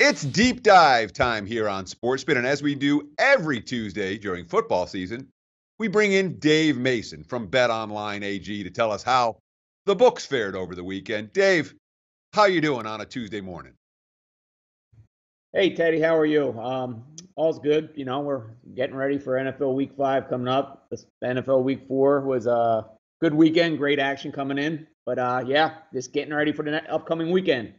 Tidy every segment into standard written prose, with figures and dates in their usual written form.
It's deep dive time here on SportsBit, and as we do every Tuesday during football season, we bring in Dave Mason from BetOnline AG to tell us how the books fared over the weekend. Dave, how you doing on a Tuesday morning? Hey, Teddy, how are you? All's good. You know, we're getting ready for NFL Week 5 coming up. This NFL Week 4 was a good weekend, great action coming in. But yeah, just getting ready for the upcoming weekend.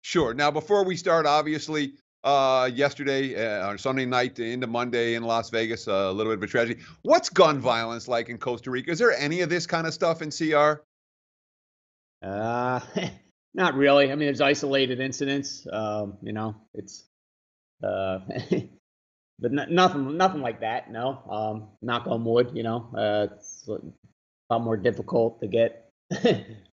Sure. Now, before we start, obviously, yesterday, on Sunday night into Monday in Las Vegas, a little bit of a tragedy. What's gun violence like in Costa Rica? Is there any of this kind of stuff in CR? Uh, Not really. I mean, there's isolated incidents. You know, it's uh, but nothing like that. No. Knock on wood. You know, it's a lot more difficult to get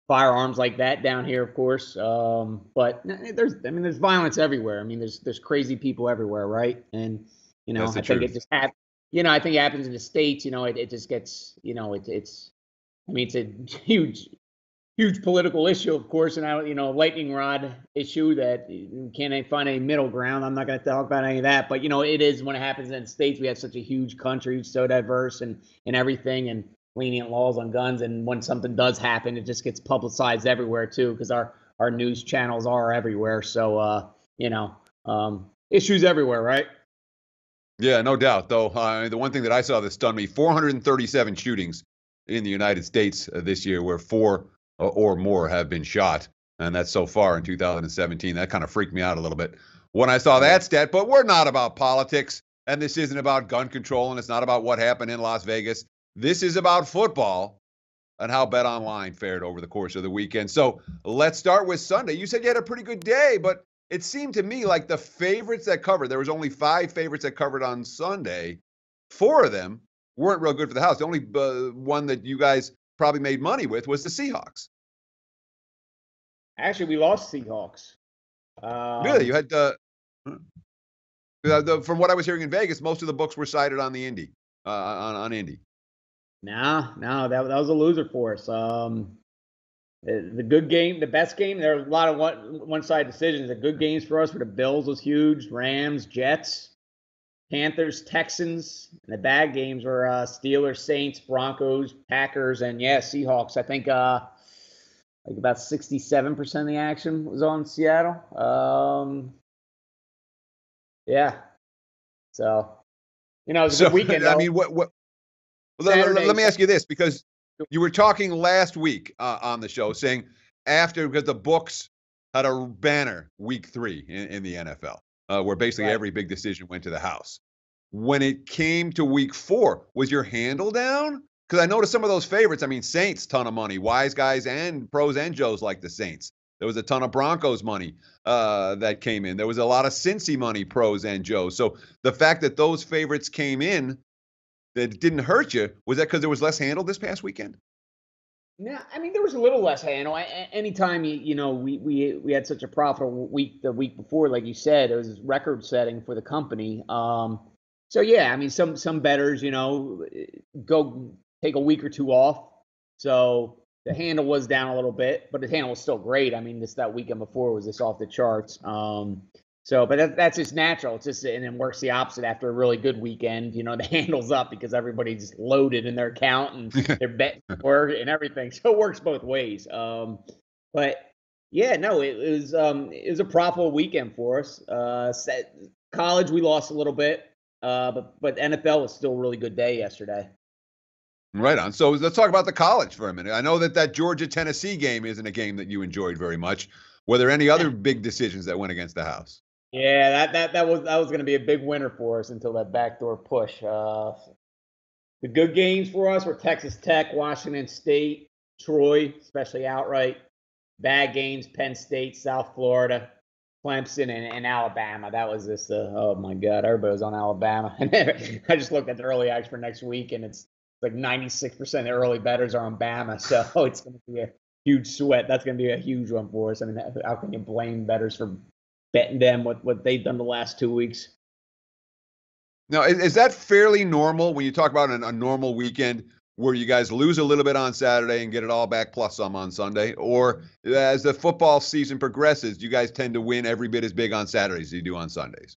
firearms like that down here, of course. But there's violence everywhere. I mean, there's crazy people everywhere, right? And you know, I think it just happens. You know, I think it happens in the States. You know, it just gets. You know, it's. I mean, it's a huge political issue, of course, and lightning rod issue that you can't find any middle ground. I'm not going to talk about any of that, but it is when it happens in the States. We have such a huge country, so diverse and everything, and lenient laws on guns. And when something does happen, it just gets publicized everywhere too, because our news channels are everywhere. So issues everywhere, right? Yeah, no doubt. Though the one thing that I saw that stunned me: 437 shootings in the United States this year, where 4 or more have been shot, and that's so far in 2017. That kind of freaked me out a little bit when I saw that stat. But we're not about politics, and this isn't about gun control, and it's not about what happened in Las Vegas. This is about football and how BetOnline fared over the course of the weekend. So let's start with Sunday. You said you had a pretty good day, but it seemed to me like the favorites that covered, there was only 5 favorites that covered on Sunday. 4 of them weren't real good for the house. The only one that you guys probably made money with was the Seahawks. Actually, we lost Seahawks. Really? You had from what I was hearing in Vegas, most of the books were cited on the Indy, on Indy. No, that was a loser for us. The good game, the best game, there were a lot of one-side decisions. The good games for us were the Bills was huge, Rams, Jets, Panthers, Texans. And the bad games were Steelers, Saints, Broncos, Packers, and Seahawks. I think like about 67% of the action was on Seattle. So it was a good weekend. I mean, what? Let me ask you this, because you were talking last week on the show saying because the books had a banner week 3 in the NFL, where basically every big decision went to the house. When it came to week 4, was your handle down? Because I noticed some of those favorites. I mean, Saints, ton of money. Wise guys and pros and Joes like the Saints. There was a ton of Broncos money that came in. There was a lot of Cincy money, pros and Joes. So the fact that those favorites came in, that didn't hurt you, was that because there was less handle this past weekend? No, I mean, there was a little less handle. Anytime we had such a profitable week the week before, like you said, it was record setting for the company. So yeah, I mean, some bettors, go take a week or 2 off. So the handle was down a little bit, but the handle was still great. I mean, that weekend before was just off the charts. But that's just natural. It's just, and it works the opposite after a really good weekend. The handle's up because everybody's loaded in their account and they're betting for and everything. So it works both ways. But yeah, no, it was a profitable weekend for us. College, we lost a little bit, but NFL was still a really good day yesterday. Right on. So let's talk about the college for a minute. I know that Georgia-Tennessee game isn't a game that you enjoyed very much. Were there any other big decisions that went against the house? Yeah, that was going to be a big winner for us until that backdoor push. The good games for us were Texas Tech, Washington State, Troy, especially outright. Bad games, Penn State, South Florida, Clemson, and Alabama. That was just oh my God, everybody was on Alabama. I just looked at the early action for next week, and it's like 96% of the early bettors are on Bama, so it's going to be a huge sweat. That's going to be a huge one for us. I mean, how can you blame bettors for betting them what they've done the last 2 weeks? Now, is that fairly normal when you talk about a normal weekend where you guys lose a little bit on Saturday and get it all back plus some on Sunday? Or as the football season progresses, you guys tend to win every bit as big on Saturdays as you do on Sundays?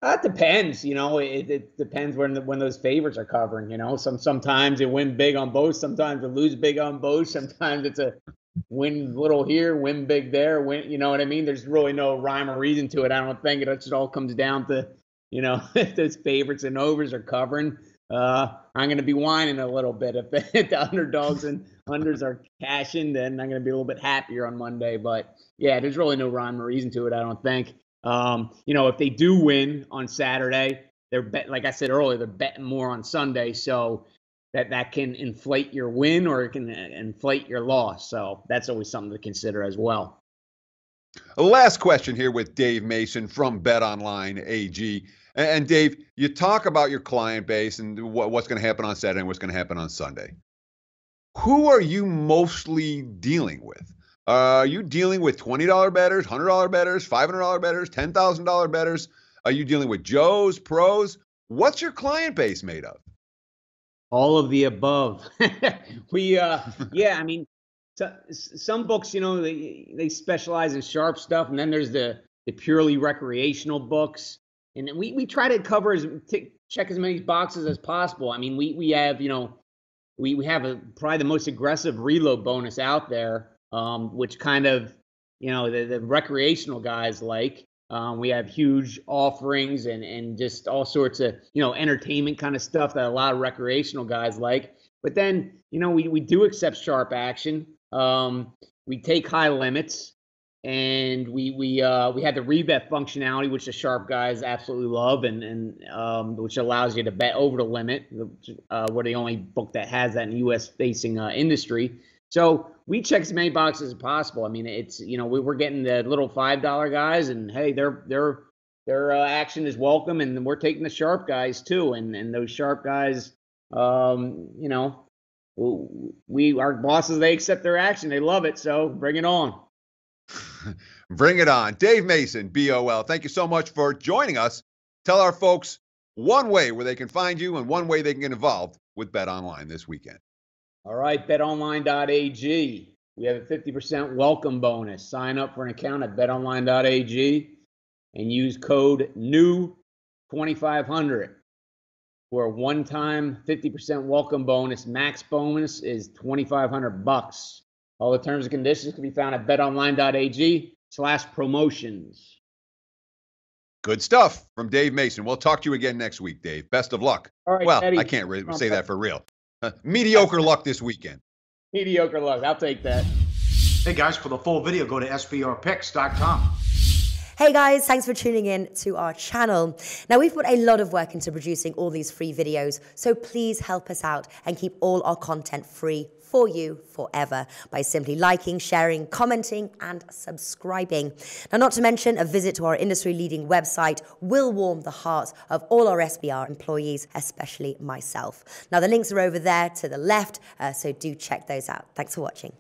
It depends, it depends when those favorites are covering, sometimes you win big on both, sometimes you lose big on both, sometimes it's a win little here, win big there, you know what I mean? There's really no rhyme or reason to it. I don't think it just all comes down to, if those favorites and overs are covering. I'm going to be whining a little bit if the underdogs and unders are cashing, then I'm going to be a little bit happier on Monday. But yeah, there's really no rhyme or reason to it, I don't think. If they do win on Saturday, like I said earlier, they're betting more on Sunday, so that can inflate your win or it can inflate your loss. So that's always something to consider as well. Last question here with Dave Mason from BetOnline AG. And Dave, you talk about your client base and what's going to happen on Saturday and what's going to happen on Sunday. Who are you mostly dealing with? Are you dealing with $20 bettors, $100 bettors, $500 bettors, $10,000 bettors? Are you dealing with Joes, pros? What's your client base made of? All of the above. Some books, they specialize in sharp stuff, and then there's the purely recreational books, and we try to cover check as many boxes as possible. I mean, we have we have probably the most aggressive reload bonus out there. Which kind of, the recreational guys like. We have huge offerings and just all sorts of, entertainment kind of stuff that a lot of recreational guys like. But then, we do accept sharp action. We take high limits, and we had the rebet functionality, which the sharp guys absolutely love, and which allows you to bet over the limit. We're the only book that has that in the U.S. facing industry. So we check as many boxes as possible. I mean, it's, we're getting the little $5 guys, and hey, their action is welcome, and we're taking the sharp guys too. And those sharp guys, our bosses, they accept their action, they love it. So bring it on. Bring it on. Dave Mason, BOL. Thank you so much for joining us. Tell our folks one way where they can find you and one way they can get involved with BetOnline this weekend. All right, betonline.ag. We have a 50% welcome bonus. Sign up for an account at betonline.ag and use code NEW2500 for a one-time 50% welcome bonus. Max bonus is $2,500. All the terms and conditions can be found at betonline.ag/promotions. Good stuff from Dave Mason. We'll talk to you again next week, Dave. Best of luck. All right, well, Eddie, I can't really say that for real. Mediocre luck this weekend. Mediocre luck. I'll take that. Hey, guys, for the full video, go to sbrpicks.com. Hey guys, thanks for tuning in to our channel. Now, we've put a lot of work into producing all these free videos, so please help us out and keep all our content free for you forever by simply liking, sharing, commenting, and subscribing. Now, not to mention, a visit to our industry-leading website will warm the hearts of all our SBR employees, especially myself. Now, the links are over there to the left, so do check those out. Thanks for watching.